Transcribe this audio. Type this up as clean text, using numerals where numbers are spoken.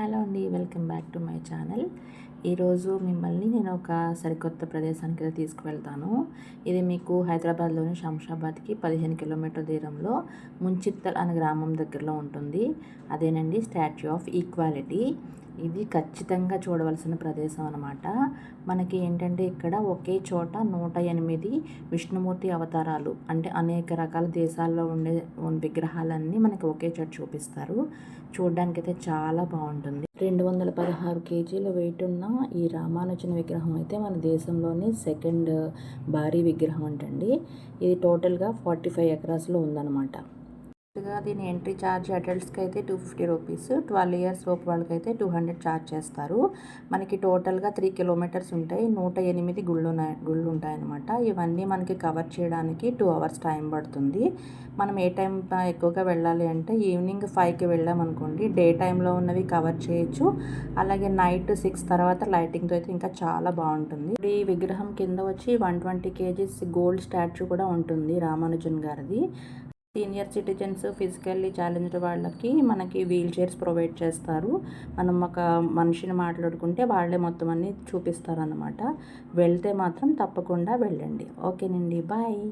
Hello అండి, welcome back to my channel. ఈరోజు మిమ్మల్ని నేను ఒక సరికొత్త ప్రదేశానికి తీసుకువెళ్తాను. ఇది మీకు హైదరాబాద్లోని శంషాబాద్కి 15 కిలోమీటర్ల దూరంలో ముంచిత్తల్ అనే గ్రామం దగ్గరలో ఉంటుంది. అదేనండి స్టాచ్యూ ఆఫ్ ఈక్వాలిటీ. ఇది ఖచ్చితంగా చూడవలసిన ప్రదేశం అన్నమాట. మనకి ఏంటంటే ఇక్కడ ఒకే చోట 108 విష్ణుమూర్తి అవతారాలు, అంటే అనేక రకాల దేశాల్లో ఉండే విగ్రహాలన్నీ మనకి ఒకే చోట చూపిస్తారు. చూడడానికైతే చాలా బాగుంటుంది. 216 కేజీల వెయిట్ ఉన్న ఈ రామానుజన్ విగ్రహం అయితే మన దేశంలోని సెకండ్ భారీ విగ్రహం అంటండి. ఇది టోటల్గా 45 ఎకరాస్లో ఉందన్నమాట. దీని ఎంట్రీ ఛార్జ్ అడల్ట్స్కి అయితే 250 రూపీస్, 12 ఇయర్స్ లోపు వాళ్ళకైతే 200 ఛార్జ్ చేస్తారు. మనకి టోటల్గా 3 కిలోమీటర్స్ ఉంటాయి. 108 గుళ్ళు ఉంటాయన్నమాట. ఇవన్నీ మనకి కవర్ చేయడానికి 2 అవర్స్ టైం పడుతుంది. మనం ఏ టైం ఎక్కువగా వెళ్ళాలి అంటే ఈవినింగ్ 5కి వెళ్ళామనుకోండి, డే టైంలో ఉన్నవి కవర్ చేయొచ్చు. అలాగే నైట్ 6 తర్వాత లైటింగ్తో అయితే ఇంకా చాలా బాగుంటుంది. ఈ విగ్రహం కింద వచ్చి 120 కేజీస్ గోల్డ్ స్టాచ్యూ కూడా ఉంటుంది రామానుజన్ గారిది. సీనియర్ సిటిజన్స్, ఫిజికల్లీ ఛాలెంజ్డ్ వాళ్ళకి మనకి వీల్ చైర్స్ ప్రొవైడ్ చేస్తారు. మనం ఒక మనిషిని మాట్లాడుకుంటే వాళ్ళే మొత్తం అన్నీ చూపిస్తారు అన్నమాట. వెళ్తే మాత్రం తప్పకుండా వెళ్ళండి. ఓకేనండి, బాయ్.